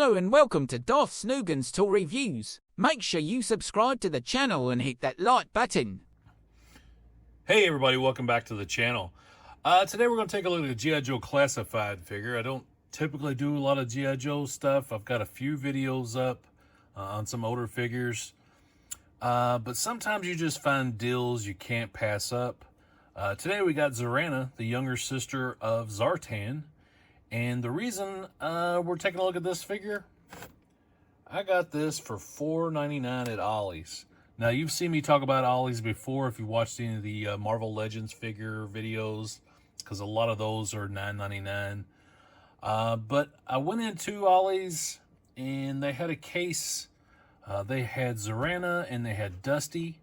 Hello and welcome to Darth Snoogan's Tool Reviews. Make sure you subscribe to the channel and hit that like button. Hey everybody, welcome back to the channel. Today we're going to take a look at the G.I. Joe Classified figure. I don't typically do a lot of G.I. Joe stuff. I've got a few videos up on some older figures. But sometimes you just find deals you can't pass up. Today we got Zarana, the younger sister of Zartan. And the reason we're taking a look at this figure, I got this for $4.99 at Ollie's. Now, you've seen me talk about Ollie's before if you watched any of the Marvel Legends figure videos, because a lot of those are $9.99. But I went into Ollie's, and they had a case. They had Zarana, and they had Dusty.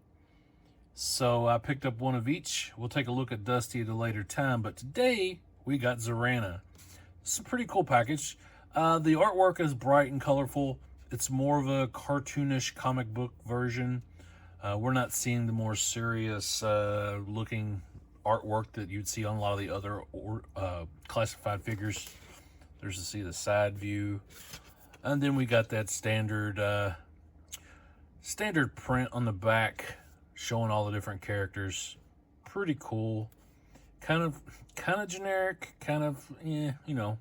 So I picked up one of each. We'll take a look at Dusty at a later time. But today, we got Zarana. It's a pretty cool package. The artwork is bright and colorful. It's more of a cartoonish comic book version. We're not seeing the more serious looking artwork that you'd see on a lot of the other classified figures. There's to see the side view. And then we got that standard print on the back showing all the different characters. Pretty cool. Kind of generic, you know.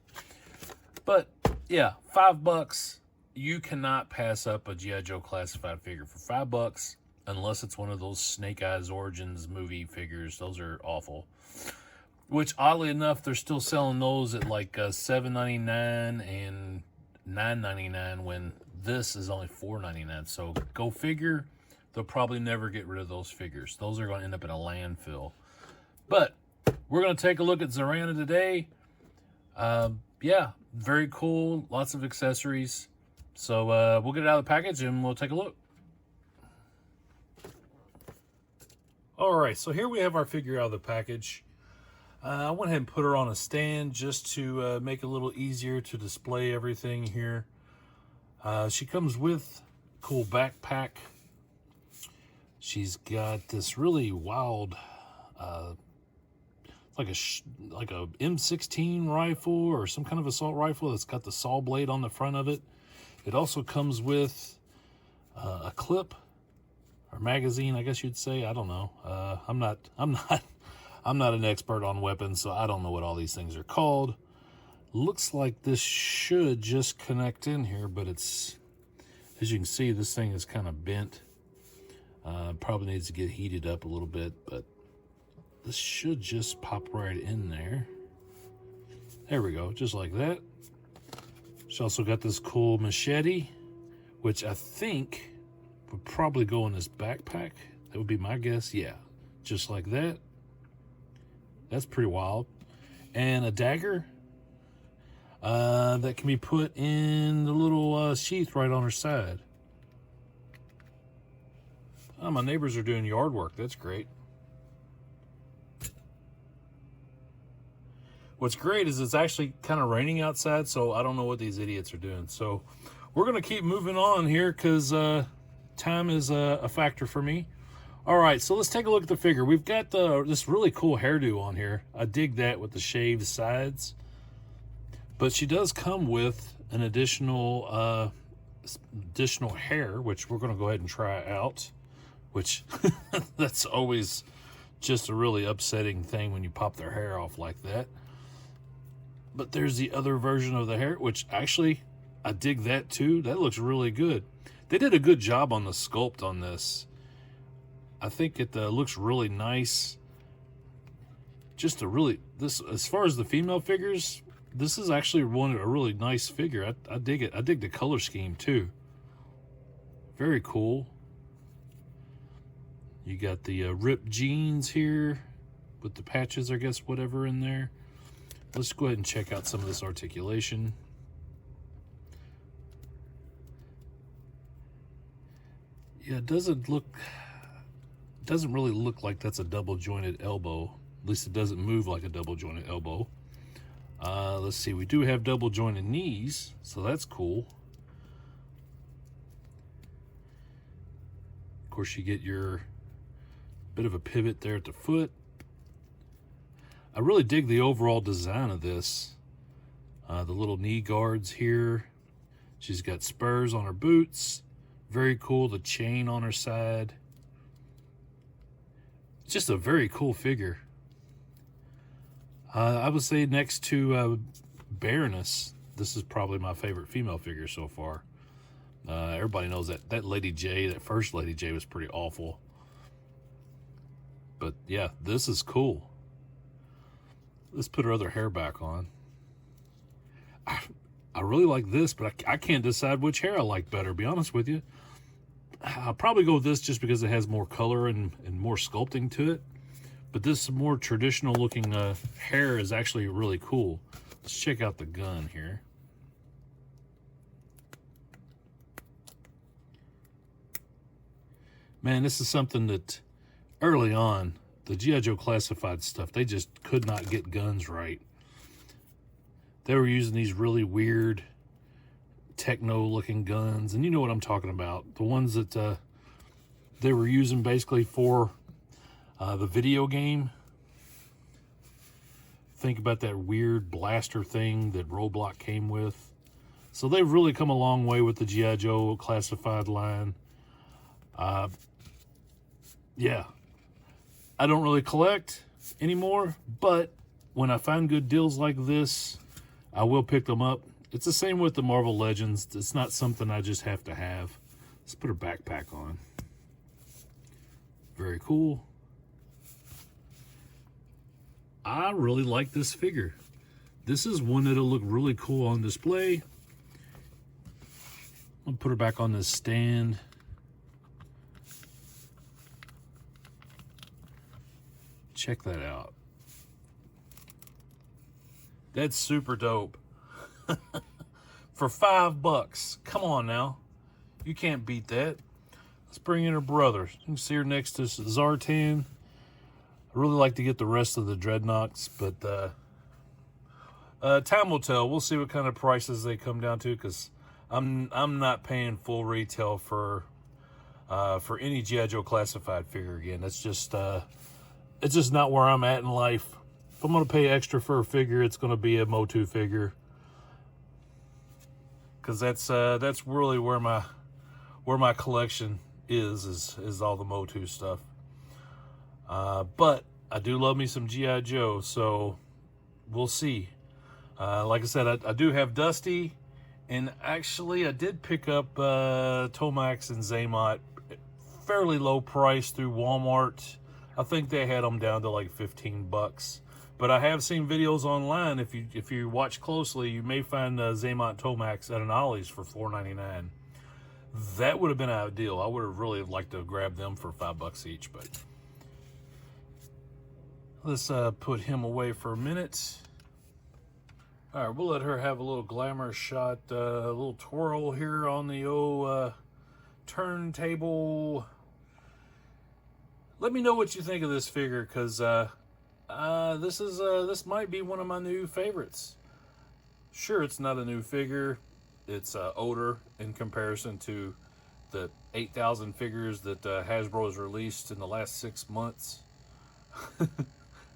But yeah, $5. You cannot pass up a G.I. Joe Classified figure for $5 unless it's one of those Snake Eyes Origins movie figures. Those are awful. Which, oddly enough, they're still selling those at like $7.99 and $9.99 when this is only $4.99. So go figure, they'll probably never get rid of those figures. Those are going to end up in a landfill. But we're going to take a look at Zarana today. Yeah, very cool. Lots of accessories. So we'll get it out of the package and we'll take a look. All right, so here we have our figure out of the package. I went ahead and put her on a stand just to make it a little easier to display everything here. She comes with a cool backpack. She's got this really wild like a M16 rifle or some kind of assault rifle that's got the saw blade on the front of it. It also comes with a clip or magazine, I guess you'd say. I don't know. I'm not an expert on weapons, so I don't know what all these things are called. Looks like this should just connect in here, but it's, as you can see, this thing is kind of bent. Probably needs to get heated up a little bit, but this should just pop right in there. There we go, just like that. She also got this cool machete, which I think would probably go in this backpack. That would be my guess. Yeah, just like that. That's pretty wild. And a dagger that can be put in the little sheath right on her side. Oh, my neighbors are doing yard work. That's great. What's great is it's actually kind of raining outside, so I don't know what these idiots are doing. So we're going to keep moving on here because time is a factor for me. All right, so let's take a look at the figure. We've got this really cool hairdo on here. I dig that with the shaved sides. But she does come with an additional hair, which we're going to go ahead and try out. Which, that's always just a really upsetting thing when you pop their hair off like that. But there's the other version of the hair, which actually, I dig that too. That looks really good. They did a good job on the sculpt on this. I think it looks really nice. Just as far as the female figures, this is actually a really nice figure. I dig it. I dig the color scheme too. Very cool. You got the ripped jeans here with the patches, I guess, whatever in there. Let's go ahead and check out some of this articulation. Yeah, it doesn't really look like that's a double jointed elbow. At least it doesn't move like a double jointed elbow. Let's see, we do have double jointed knees, so that's cool. Of course, you get your bit of a pivot there at the foot. I really dig the overall design of this. The little knee guards here. She's got spurs on her boots. Very cool. The chain on her side. Just a very cool figure. I would say next to Baroness, this is probably my favorite female figure so far. Everybody knows that Lady J, that first Lady J, was pretty awful. But yeah, this is cool. Let's put her other hair back on. I really like this, but I can't decide which hair I like better, to be honest with you. I'll probably go with this just because it has more color and more sculpting to it. But this more traditional looking hair is actually really cool. Let's check out the gun here. Man, this is something that early on, the G.I. Joe classified stuff, they just could not get guns right. They were using these really weird techno-looking guns, and you know what I'm talking about. The ones that they were using basically for the video game. Think about that weird blaster thing that Roblox came with. So they've really come a long way with the G.I. Joe classified line. Yeah. I don't really collect anymore, but when I find good deals like this, I will pick them up. It's the same with the Marvel Legends. It's not something I just have to have. Let's put her backpack on. Very cool. I really like this figure. This is one that'll look really cool on display. I'll put her back on this stand. Check that out. That's super dope. For $5. Come on now. You can't beat that. Let's bring in her brother. You can see her next to Zartan. I really like to get the rest of the Dreadnoks, but time will tell. We'll see what kind of prices they come down to, because I'm not paying full retail for any G.I. Joe classified figure again. It's just not where I'm at in life. If I'm going to pay extra for a figure, it's going to be a Motu figure, because that's really where my collection is all the Motu stuff. But I do love me some G.I. Joe, so we'll see. Like I said, I do have Dusty, and actually I did pick up Tomax and Zaymot fairly low price through Walmart. I think they had them down to like $15. But I have seen videos online. If you watch closely, you may find Zaymot Tomax at an Ollie's for $4.99. That would have been ideal. I would have really liked to grab them for $5 each. But let's put him away for a minute. All right, we'll let her have a little glamour shot, a little twirl here on the old turntable. Let me know what you think of this figure, because this might be one of my new favorites. Sure, it's not a new figure. It's older in comparison to the 8,000 figures that Hasbro has released in the last 6 months.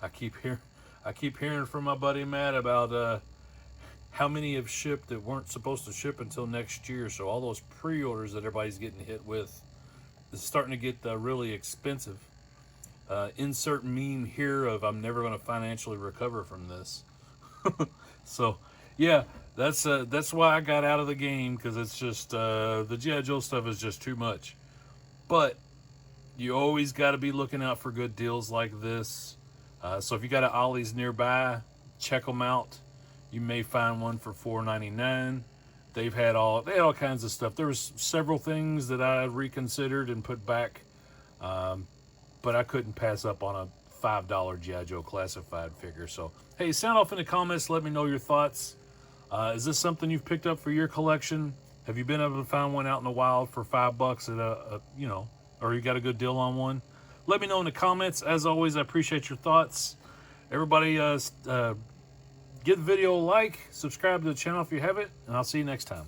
I keep hearing from my buddy Matt about how many have shipped that weren't supposed to ship until next year. So all those pre-orders that everybody's getting hit with is starting to get really expensive. Insert meme here of I'm never going to financially recover from this. So yeah, that's why I got out of the game, because it's just the G.I. Joe stuff is just too much. But you always got to be looking out for good deals like this. So if you got an Ollie's nearby, check them out. You may find one for $4.99. They had all kinds of stuff. There was several things that I reconsidered and put back, but I couldn't pass up on a $5 G.I. Joe classified figure. So hey, sound off in the comments. Let me know your thoughts. Is this something you've picked up for your collection? Have you been able to find one out in the wild for $5 at or you got a good deal on one? Let me know in the comments. As always, I appreciate your thoughts. Everybody, give the video a like, subscribe to the channel if you haven't, and I'll see you next time.